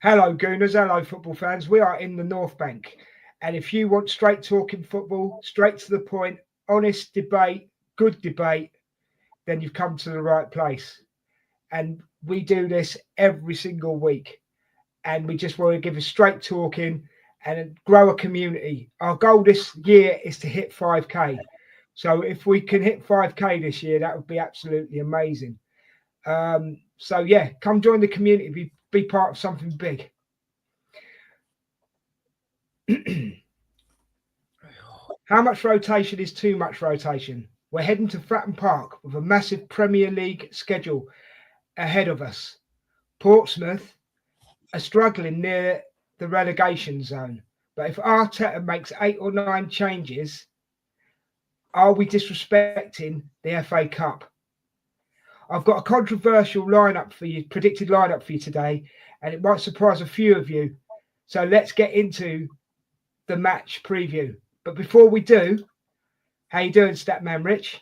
Hello, Gooners. Hello, football fans. We are in the North Bank. And if you want straight talking football, straight to the point, honest debate, good debate, then you've come to the right place. And we do this every single week. And we just want to give a straight talking and grow a community. Our goal this year is to hit 5K. So if we can hit 5K this year, that would be absolutely amazing. So yeah, come join the community, be part of something big. How much rotation is too much rotation? We're heading to Fratton Park with a massive Premier League schedule ahead of us. Portsmouth are struggling near the relegation zone, but if Arteta makes 8 or 9 changes, are we disrespecting the FA Cup? I've got a controversial predicted lineup for you today, and it might surprise a few of you. So let's get into the match preview. But before we do, how you doing, Statman Rich?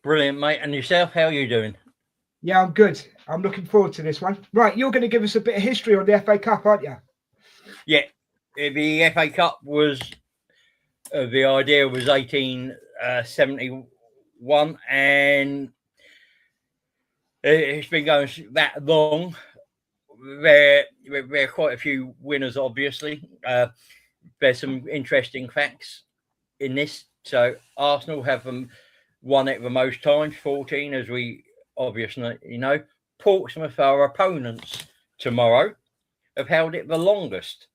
Brilliant, mate. And yourself, how are you doing? Yeah, I'm good. I'm looking forward to this one. Right, you're going to give us a bit of history on the FA Cup, aren't you? Yeah, the FA Cup was, the idea was 1871, and it's been going that long. There are quite a few winners, obviously. There's some interesting facts in this. So Arsenal have won it the most times, 14, as we obviously know. Portsmouth, our opponents tomorrow, have held it the longest.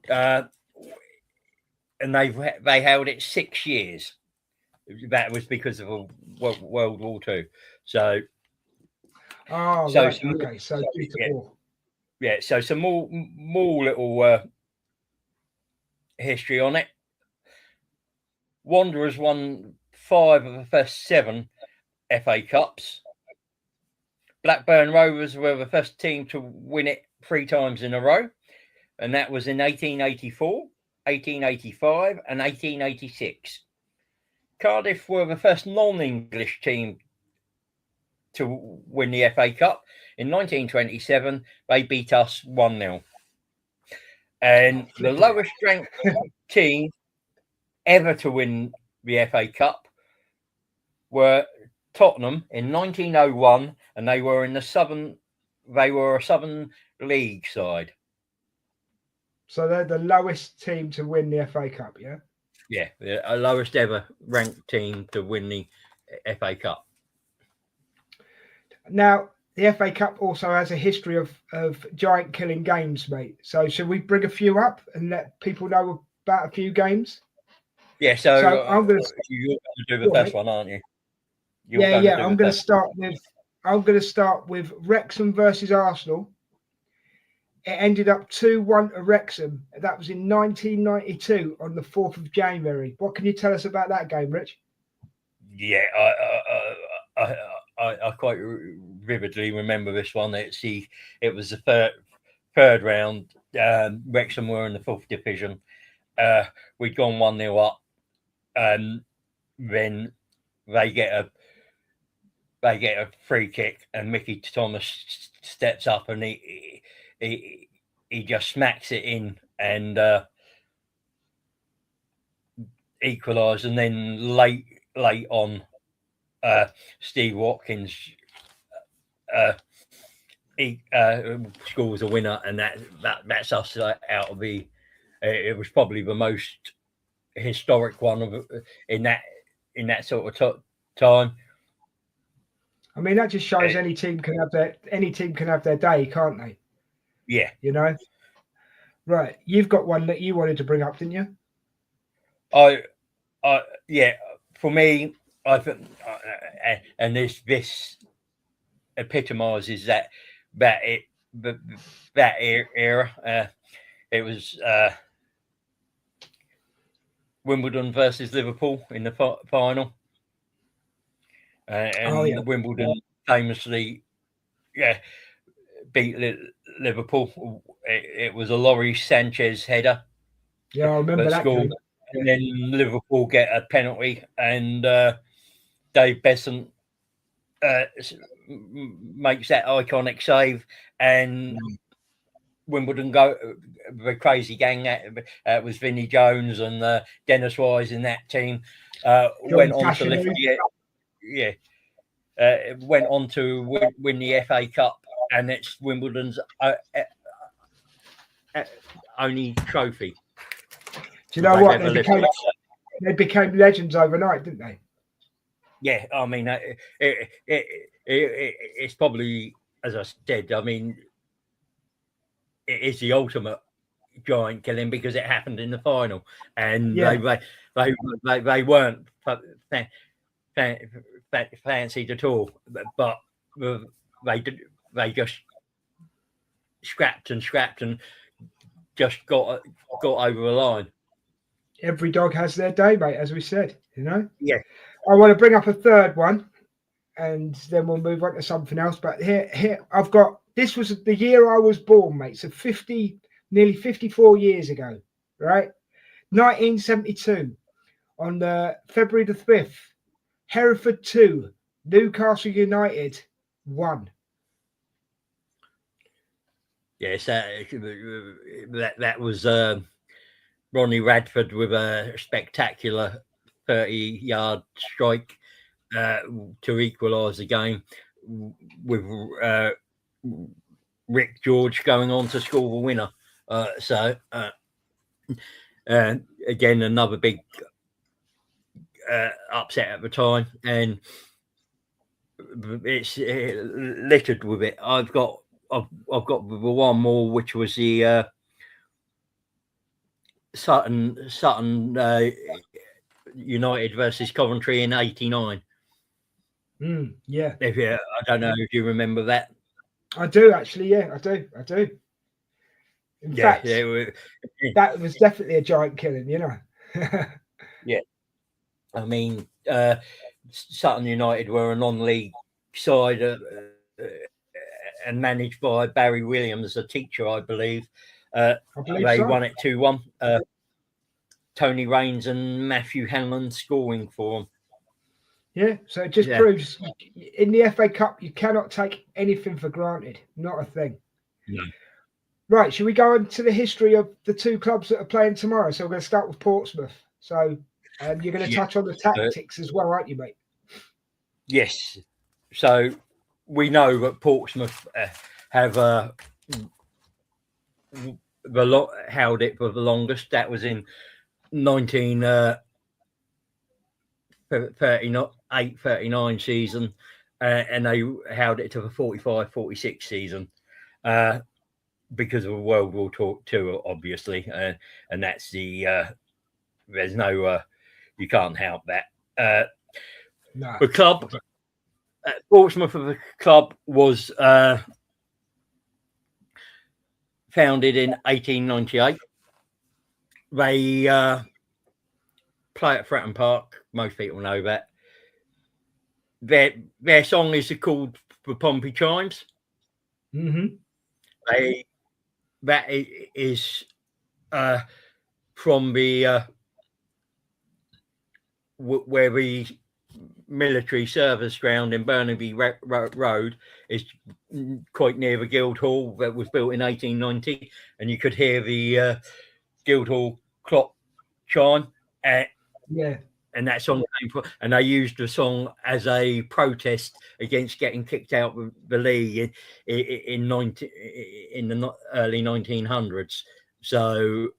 And they held it 6 years. That was because of World War II. So, right. Okay. So due to war. Yeah. So some more little history on it. Wanderers won 5 of the first 7 FA Cups. Blackburn Rovers were the first team to win it 3 times in a row, and that was in 1884, 1885, and 1886. Cardiff were the first non-English team to win the FA Cup. In 1927, they beat us 1-0. And the lowest ranked team ever to win the FA Cup were Tottenham in 1901, and they were a Southern League side. So they're the lowest team to win the FA Cup, yeah? Yeah, the lowest ever ranked team to win the FA Cup. Now, the FA Cup also has a history of giant killing games, mate. So should we bring a few up and let people know about a few games? Yeah, so I'm going to you're going to do the first one, aren't you? I'm going to start with Wrexham versus Arsenal. It ended up 2-1 to Wrexham. That was in 1992 on the 4th of January. What can you tell us about that game, Rich? Yeah, I quite vividly remember this one. It was the third round. Wrexham were in the 4th division. We'd gone 1-0 up. Then they get a free kick, and Mickey Thomas steps up, and he just smacks it in and equalised. And then late on, Steve Watkins he scores a winner, and that's us out of the. It was probably the most historic one in that sort of time. I mean, that just shows any team can have their day, can't they? Yeah, you know. Right, you've got one that you wanted to bring up, didn't you? Yeah. For me, I think, and this epitomises that era. It was Wimbledon versus Liverpool in the final, and Wimbledon famously, beat Liverpool. It was a Laurie Sanchez header. Yeah, I remember that game. And then Liverpool get a penalty, and Dave Besson makes that iconic save, and Wimbledon the crazy gang that was Vinnie Jones and Dennis Wise in that team went on to lift went on to win the FA Cup, and it's Wimbledon's only trophy. Do you know what? They became legends overnight, didn't they? Yeah, I mean, it's probably, as I said, I mean, it is the ultimate giant killing because it happened in the final, and they weren't fancied at all, but they just scrapped and just got over the line. Every dog has their day, mate, as we said, you know. Yeah. I want to bring up a third one, and then we'll move on to something else. But here I've got, this was the year I was born, mate. So nearly 54 years ago, right? 1972, on February the 5th, Hereford 2, Newcastle United 1. Yes, that was Ronnie Radford with a spectacular 30-yard strike to equalise the game, with Rick George going on to score the winner. Again, another big upset at the time, and it's littered with it. I've got one more, which was the Sutton United versus Coventry in '89. Yeah. I don't know if you remember that. I do, actually. Yeah, I do. In fact, that was definitely a giant killing, you know. Yeah. I mean, Sutton United were a non-league side and managed by Barry Williams, a teacher, I believe. They won it 2-1. Tony Raines and Matthew Hanlon scoring for them. Yeah, so it just proves in the FA Cup you cannot take anything for granted. Not a thing. No. Right, should we go into the history of the two clubs that are playing tomorrow? So we're going to start with Portsmouth. So you're going to touch on the tactics as well, aren't you, mate? Yes. So we know that Portsmouth have held it for the longest. That was in 1938-39 season, and they held it to the 45-46 season because of World War II, obviously, and that's there's no you can't help that. No. The club, Portsmouth of the club, was founded in 1898. They play at Fratton Park. Most people know that. Their song is called the Pompey Chimes. Mm-hmm. That is from the where the military service ground in Burnaby Road is quite near the Guildhall that was built in 1890, and you could hear the Guildhall clock chime. And that song came from, and they used the song as a protest against getting kicked out of the league in the early 1900s. So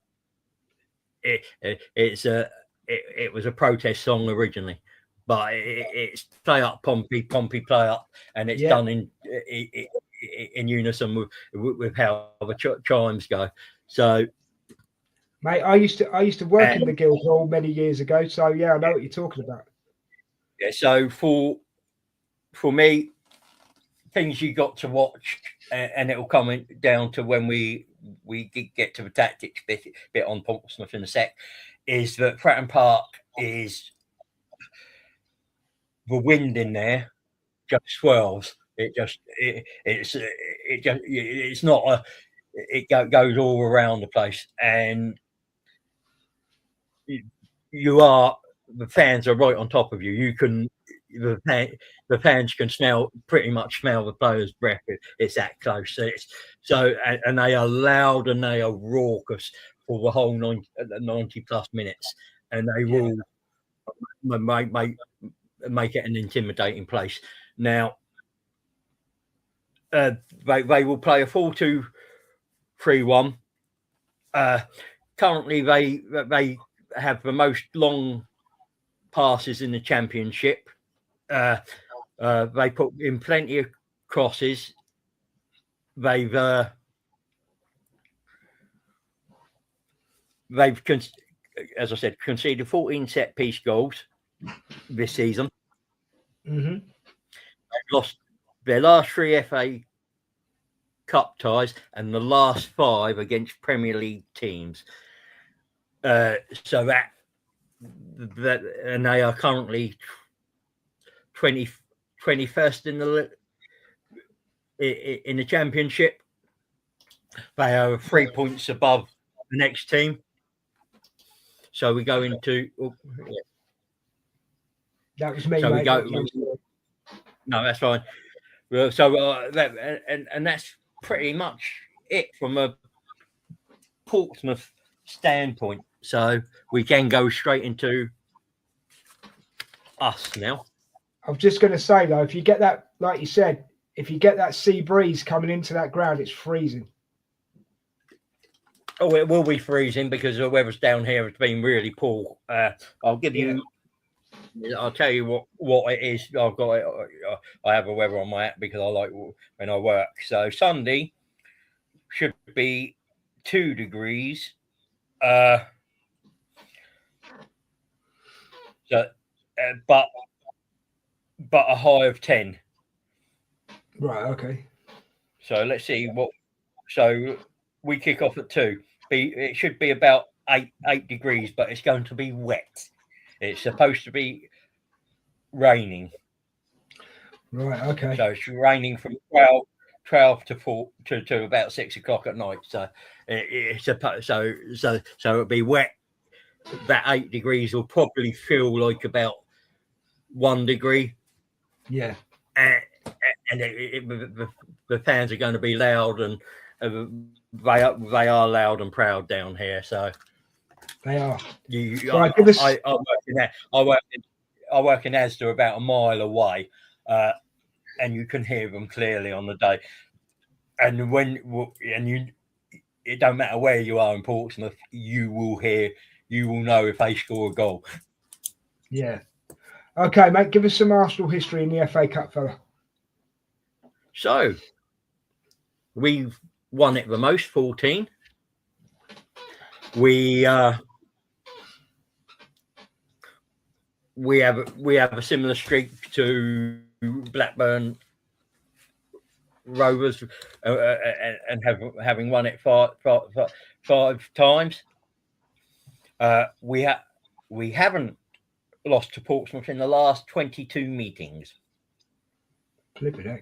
it was a protest song originally, but it's play up Pompey, Pompey play up, and it's done in unison with how the chimes go. So. Mate, I used to work in the Guildhall many years ago, so yeah, I know what you're talking about. Yeah, so for me, things you got to watch, and it'll come down to when we get to the tactics bit on Portsmouth in a sec, is that Fratton Park is the wind in there just swirls. It goes all around the place, and the fans are right on top of you. You can the fans can pretty much smell the players' breath. It's that close. And they are loud and they are raucous for the whole 90 plus minutes, and they will make it an intimidating place. Now, they will play a 4-2-3-1. Currently, they have the most long passes in the Championship. They put in plenty of crosses. They've as I said, conceded 14 set piece goals this season. Mm-hmm. They've lost their last 3 FA Cup ties and the last 5 against Premier League teams. So that and they are currently 21st in the Championship. They are 3 points above the next team. So we go into. That was me. So mate. we go. No, that's fine. So that's pretty much it from a Portsmouth standpoint. So we can go straight into us now. I was just going to say though, if you get that, like you said, if you get that sea breeze coming into that ground, it's freezing. Oh, it will be freezing because the weather's down here has been really poor. I'll give you. I'll tell you what it is. I've got it. I have a weather on my app because I like when I work. So Sunday should be 2 degrees. But a high of 10. Right. Okay. So let's see what. So we kick off at 2. It should be about 8 degrees, but it's going to be wet. It's supposed to be raining. Right. Okay. So it's raining from 12 to 4 to about 6 o'clock at night. So so it'll be wet. That 8 degrees will probably feel like about 1 degree. Yeah. And the fans are going to be loud, and they are loud and proud down here. So they are. I work in Asda about a mile away, and you can hear them clearly on the day. And it don't matter where you are in Portsmouth, you will know if they score a goal. Yeah. Okay, mate. Give us some Arsenal history in the FA Cup, fella. So we've won it the most, 14. We have a similar streak to Blackburn Rovers, and having won it 5 times. We haven't lost to Portsmouth in the last 22 meetings. Flip it out.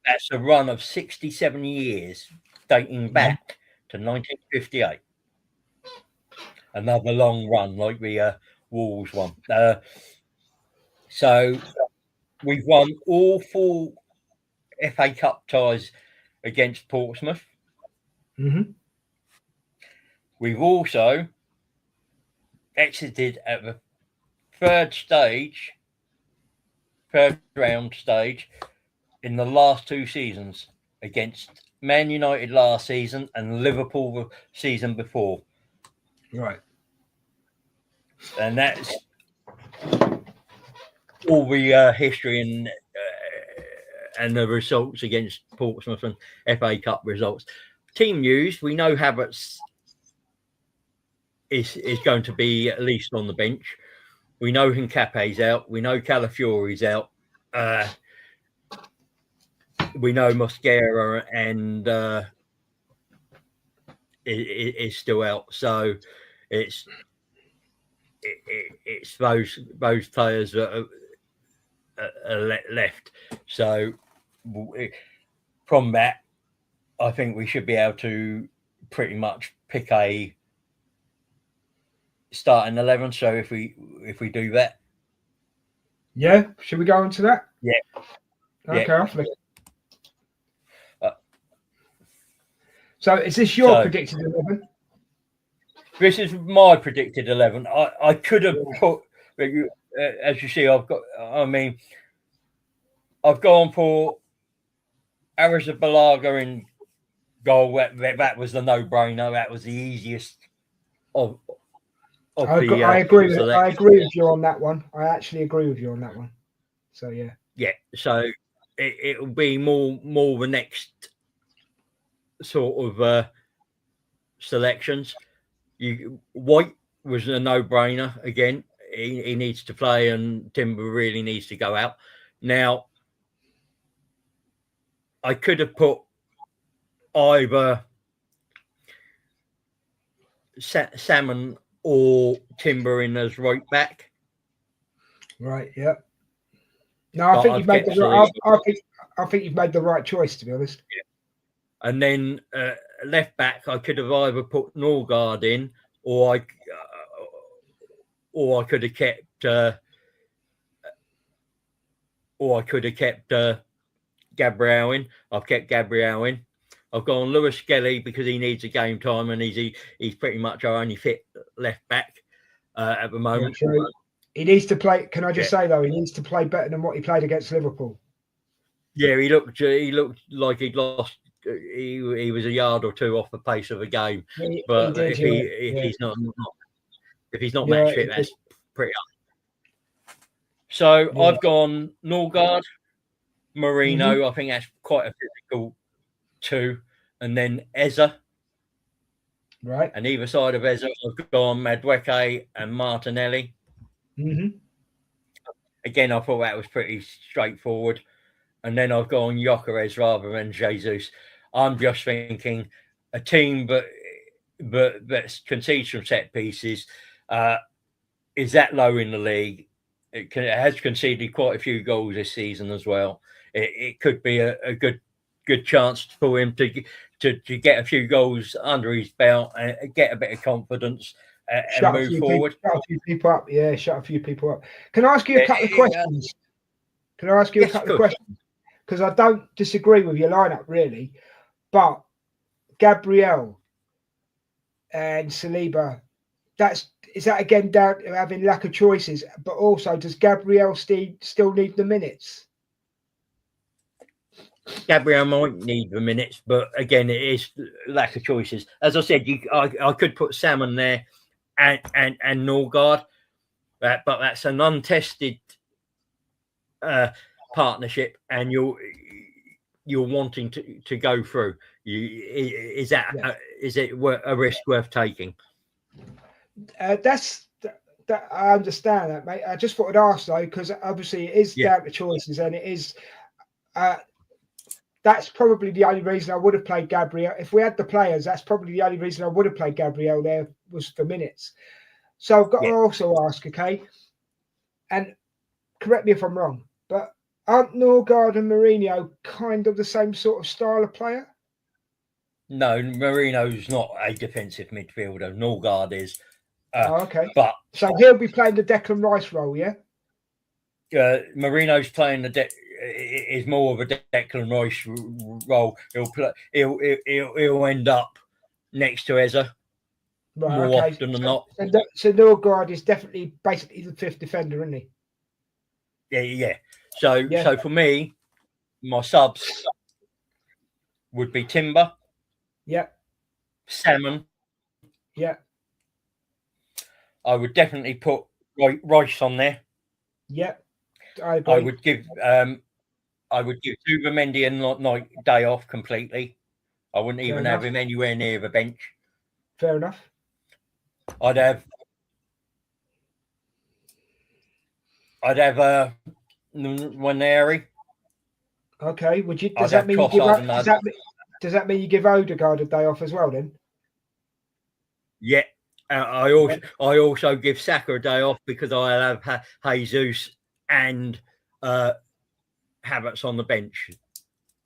That's a run of 67 years, dating back to 1958. Another long run like the Wolves one. So we've won all 4 FA Cup ties against Portsmouth. Mm-hmm. We've also exited at the third round stage in the last 2 seasons against Man United last season and Liverpool the season before. Right. And that's all the history and the results against Portsmouth and FA Cup results. Team news, we know Havertz is going to be at least on the bench. We know Hincape's out. We know Calafiori's out. We know Mosquera and is still out. So it's those players that are left. So from that, I think we should be able to pretty much pick a starting 11. So if we do that, Yeah, should we go on to that? Yeah. Okay, Yeah. I'll flick. Uh, So is this your So- predicted 11? This is my predicted 11. I could have Yeah. put, as you see, I've gone for Arrizabalaga in goal. That was the no-brainer. That was the easiest of I the agree. selection. I agree with you on that one. I actually agree with you on that one. So yeah. Yeah. So it'll be more the next sort of selections. White was a no-brainer again. He needs to play, and Timber really needs to go out. Now, I could have put either Salmon or Timber in as right back. Right. Yeah. No, I think you've made I think you've made the right choice, to be honest. Yeah. And then left back, I could have either put Norgard in, or I could have kept, Gabriel in. I've kept Gabriel in. I've gone Lewis Skelly because he needs a game time, and he's pretty much our only fit left back at the moment. Yeah, he needs to play. Can I just say though, he needs to play better than what he played against Liverpool. Yeah, he looked like he'd lost. He was a yard or two off the pace of the game. But if he's not match fit, that's pretty up. So I've gone Norgard, Marino. Mm-hmm. I think that's quite a physical two, and then Eza. Right. And either side of Eza, I've gone Madueke and Martinelli. Mm-hmm. Again, I thought that was pretty straightforward. And then I've gone Gyökeres rather than Jesus. I'm just thinking a team that concedes from set pieces is that low in the league. It has conceded quite a few goals this season as well. It could be a good chance for him to get a few goals under his belt and get a bit of confidence and move forward. Shut a few people up. Yeah, shut a few people up. Can I ask you a couple of questions? Can I ask you a couple of questions? Because I don't disagree with your lineup really, but Gabriel and Saliba, is that again down to having lack of choices? But also, does Gabriel still need the minutes? Gabriel might need the minutes, but again, it is lack of choices. As I said, I could put Salmon there and Norgard, but that's an untested partnership, and you're wanting to go through. Is it a risk worth taking? That I understand that, mate. I just thought I'd ask though, because obviously it is down to choices, and it is. That's probably the only reason I would have played Gabriel. If we had the players, that's probably the only reason I would have played Gabriel there was for minutes. So I've got to also ask, okay, and correct me if I'm wrong, but aren't Norgard and Mourinho kind of the same sort of style of player? No, Marino's not a defensive midfielder. Norgard is. Okay. But so he'll be playing the Declan Rice role, yeah? Marino's playing is more of a Declan Rice role. He'll end up next to Eza more often than not. So Norgard is definitely basically the fifth defender, isn't he? Yeah. So for me, my subs would be Timber. Yeah. Salmon. Yeah. I would definitely put Rice on there. Yeah. I would give Zubimendi a day off completely. I wouldn't even have him anywhere near the bench. Fair enough. I'd have Nwaneri. Okay. Does that mean you give Odegaard a day off as well then? Yeah. I also give Saka a day off because I have Jesus and Havertz on the bench.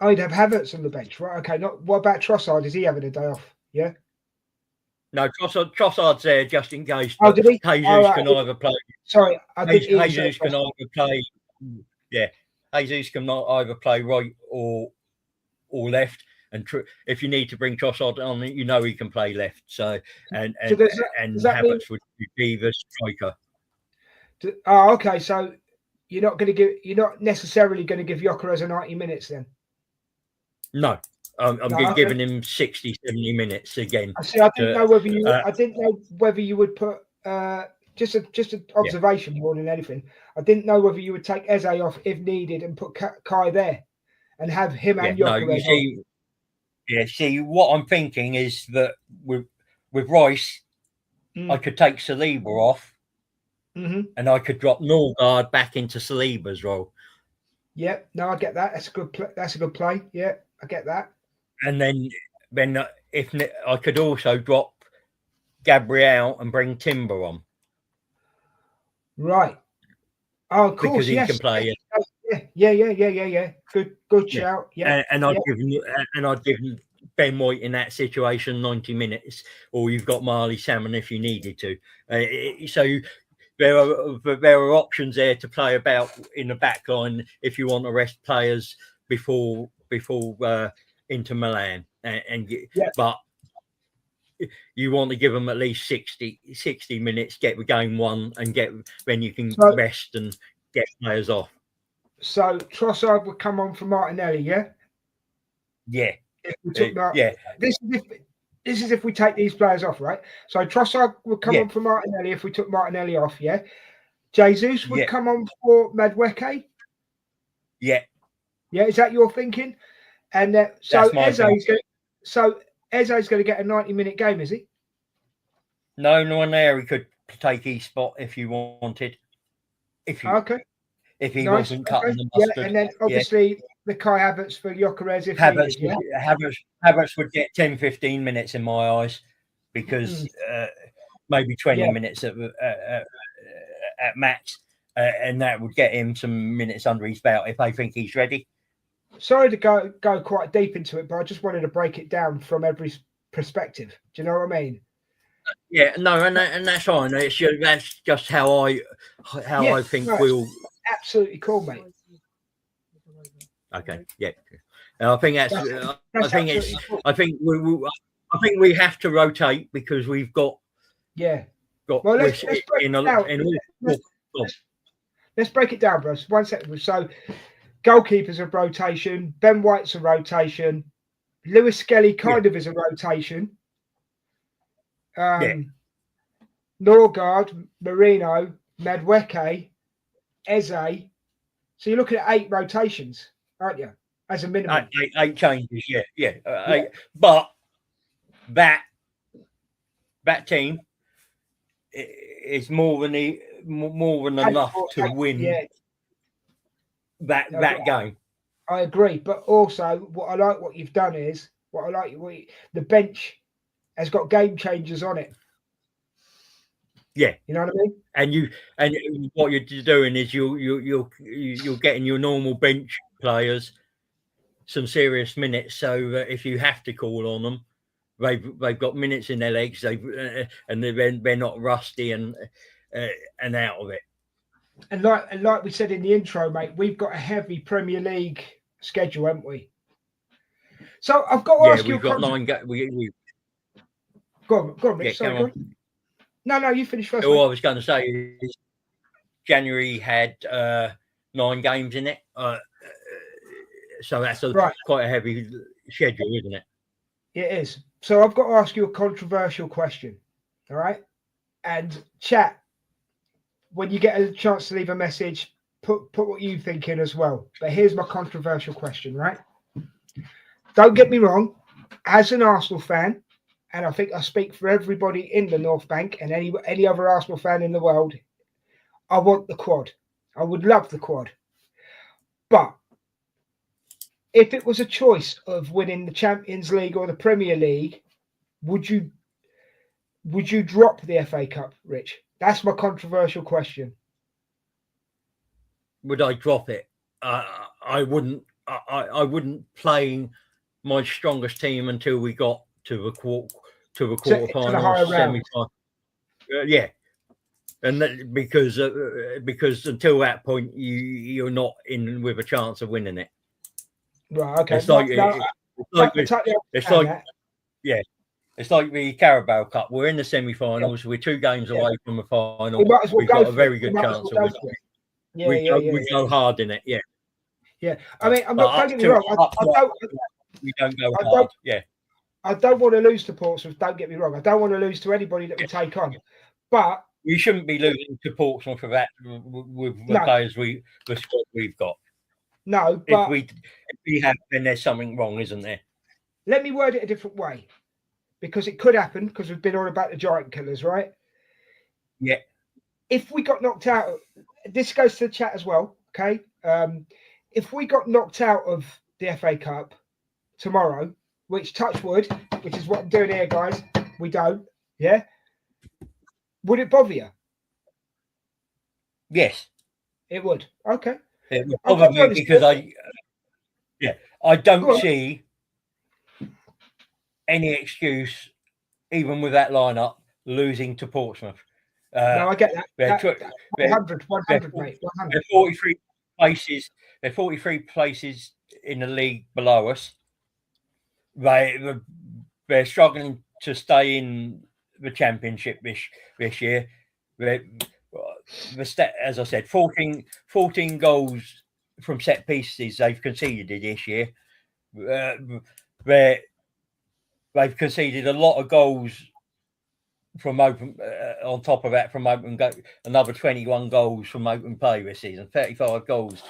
Oh, you'd have Havertz on the bench, right? Okay. What about Trossard? Is he having a day off? Yeah. No, Trossard's there just in case. Oh, But did he? Jesus can either play. Sorry, I didn't hear you say Jesus can either play. Yeah, Jesus can either play right or left. And if you need to bring Trossard on, you know he can play left. So and does that mean, Havertz would be the striker. Okay. So you're not necessarily going to give Gyökeres 90 minutes then? No, I'm giving him 60, 70 minutes again. I didn't know whether you would put just an observation more than anything. I didn't know whether you would take Eze off if needed and put Kai there and have him and Gyökeres on. See, what I'm thinking is that with Rice, I could take Saliba off, and I could drop Norgard back into Saliba's role. Yeah, no, I get that. That's a good play. Yeah, I get that. And then if I could also drop Gabriel and bring Timber on. Right. Oh, of course, because he can play. Yeah. Good shout. Yeah. And I'd give Ben White in that situation 90 minutes, or you've got Marley Salmon if you needed to. So there are options there to play about in the back line if you want to rest players before Inter Milan, but you want to give them at least 60 minutes, get the game won, and then you can rest and get players off. So Trossard would come on for Martinelli, yeah? Yeah. If we took This is if we take these players off, right? So Trossard would come on for Martinelli if we took Martinelli off, yeah? Jesus would come on for Madueke? Yeah. Yeah, is that your thinking? And so Eze's going to get a 90-minute game, is he? No one there. He could take his spot if you wanted. If he wasn't cutting the mustard. Yeah, and then obviously the Kai Havertz for Gyökeres if Havertz would get 10-15 minutes in my eyes, because maybe 20 minutes at max, and that would get him some minutes under his belt if they think he's ready. Sorry to go quite deep into it, but I just wanted to break it down from every perspective. Do you know what I mean? Yeah, no, and that's fine. That's just how I think we'll. Absolutely cool, mate. Okay, yeah. I think that's. I think we have to rotate because we've got. Yeah. Well, let's break it down. Let's break it down, bro. 1 second. So, goalkeepers of rotation. Ben White's a rotation. Lewis Skelly kind of is a rotation. Norgard, Marino, Madueke, Eze. So you're looking at 8 rotations, aren't you? As a minimum. 8 changes, yeah. But that team is more than enough to win that game. I agree, but also what you've done is the bench has got game changers on it. Yeah, you know what I mean. And what you're doing is you're getting your normal bench players some serious minutes, so that if you have to call on them, they've got minutes in their legs. And they're not rusty and out of it. And like we said in the intro, mate, we've got a heavy Premier League schedule, haven't we? So I've got to ask you. We've got 9 Go on, Rich. Sorry, go on. No, you finish first. All I was going to say is January had 9 games in it, so that's quite a heavy schedule, isn't it? It is. So I've got to ask you a controversial question, all right? And chat, when you get a chance to leave a message, put what you think in as well. But here's my controversial question, right? Don't get me wrong, as an Arsenal fan, and I think I speak for everybody in the North Bank and any other Arsenal fan in the world, I want the quad. I would love the quad. But if it was a choice of winning the Champions League or the Premier League, would you drop the FA Cup, Rich? That's my controversial question. Would I drop it? I wouldn't. I wouldn't play my strongest team until we got to the to the To the quarterfinals, higher round. semi-final. Yeah, and that, because until that point you're not in with a chance of winning it. Right. Okay. It's like it's like the Carabao Cup. We're in the semi-finals. We're 2 games away from the final. We might as well We've got a very it. good chance of winning. We go hard in it. Yeah. Yeah. I mean, I'm not, don't get me wrong. We don't go hard. Yeah. I don't want to lose to Portsmouth. Don't get me wrong. I don't want to lose to anybody that we take on. But we shouldn't be losing to Portsmouth for that with the players the squad we've got. No, but if we have, then there's something wrong, isn't there? Let me word it a different way, because it could happen, because we've been on about the giant killers, right? Yeah. If we got knocked out, this goes to the chat as well, okay? If we got knocked out of the FA Cup tomorrow, which touch wood, which is what I'm doing here, guys, we don't, yeah? Would it bother you? Yes. It would. Okay. It would bother me because I don't see any excuse, even with that lineup, losing to Portsmouth. No, I get that. 100, mate. 100. They're 43 places. They're 43 places in the league below us. They're struggling to stay in the championship this year. As I said, 14 goals from set pieces they've conceded this year. They've conceded a lot of goals from open. On top of that, from open go, another 21 goals from open play this season. 35 goals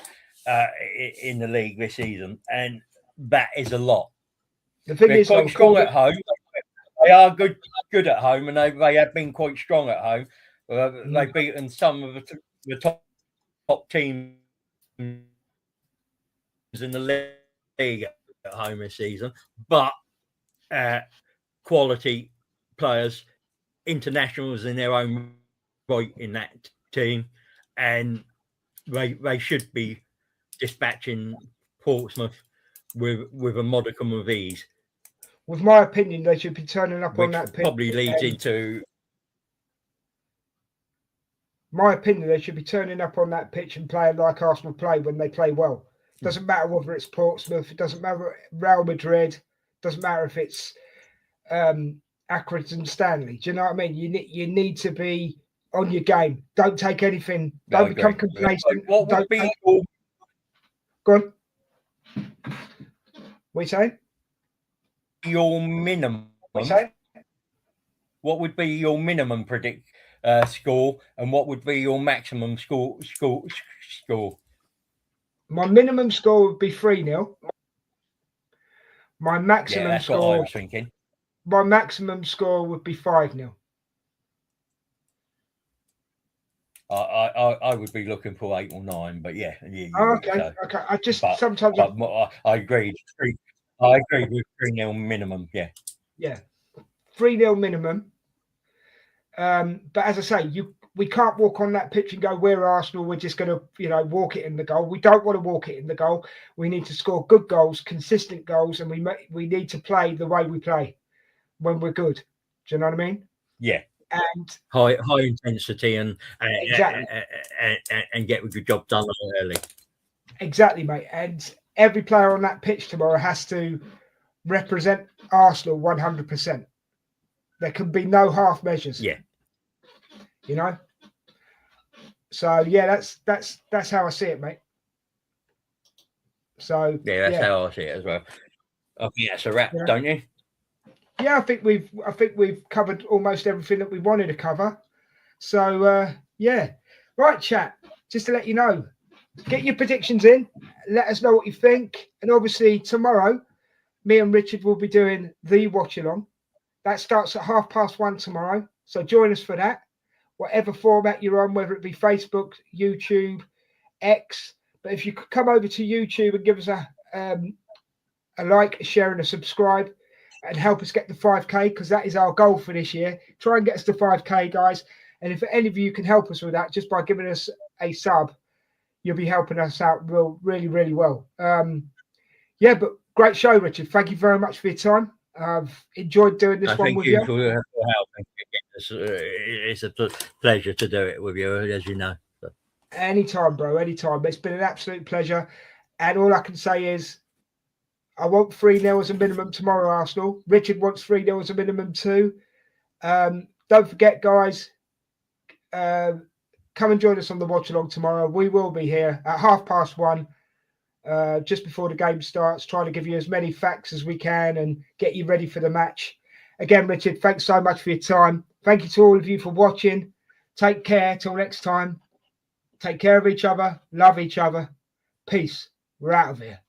in the league this season, and that is a lot. The thing is, quite strong at home. They are good at home, and they have been quite strong at home. They've beaten some of the top teams in the league at home this season, but quality players, internationals in their own right in that team, and they should be dispatching Portsmouth with a modicum of ease. With my opinion, they should be turning up on that pitch. Probably leads into. My opinion, they should be turning up on that pitch and playing like Arsenal play when they play well. Doesn't matter whether it's Portsmouth, it doesn't matter Real Madrid, doesn't matter if it's Accrington Stanley. Do you know what I mean? You need to be on your game. Don't take anything. Don't become complacent. What would be Go on. What are you saying? Your minimum? What would be your minimum score, and what would be your maximum score? My minimum score would be 3-0. My maximum score. What I was thinking. My maximum score would be 5-0. I would be looking for 8 or 9, but yeah. Okay. I just sometimes. I agree. I agree with 3-0 minimum. Yeah. Yeah, 3-0 minimum. But as I say, we can't walk on that pitch and go, we're Arsenal, we're just going to, walk it in the goal. We don't want to walk it in the goal. We need to score good goals, consistent goals, and we need to play the way we play when we're good. Do you know what I mean? Yeah. And high intensity and exactly. And get the job done early. Exactly, mate. And every player on that pitch tomorrow has to represent Arsenal 100%. There can be no half measures. Yeah. So yeah, that's how I see it, mate. So yeah, that's how I see it as well. I think that's a wrap, don't you? Yeah, I think we've covered almost everything that we wanted to cover. So yeah, right, chat. Just to let you know, get your predictions in. Let us know what you think, and obviously tomorrow, me and Richard will be doing the watch along. That starts at 1:30 tomorrow. So join us for that. Whatever format you're on, whether it be Facebook, YouTube, X. But if you could come over to YouTube and give us a like, a share, and a subscribe, and help us get to 5K, because that is our goal for this year. Try and get us to 5K, guys. And if any of you can help us with that, just by giving us a sub, you'll be helping us out really, really well. Yeah, but great show, Richard. Thank you very much for your time. I've enjoyed doing this one Thank with you you. for helping. It's a pleasure to do it with you, as you know. Anytime, bro. Anytime. It's been an absolute pleasure. And all I can say is, I want 3-0 as a minimum tomorrow, Arsenal. Richard wants 3-0 as a minimum too. Don't forget, guys, come and join us on the watch along tomorrow. We will be here at 1:30, just before the game starts, trying to give you as many facts as we can and get you ready for the match. Again, Richard, thanks so much for your time. Thank you to all of you for watching. Take care. Till next time. Take care of each other. Love each other. Peace. We're out of here.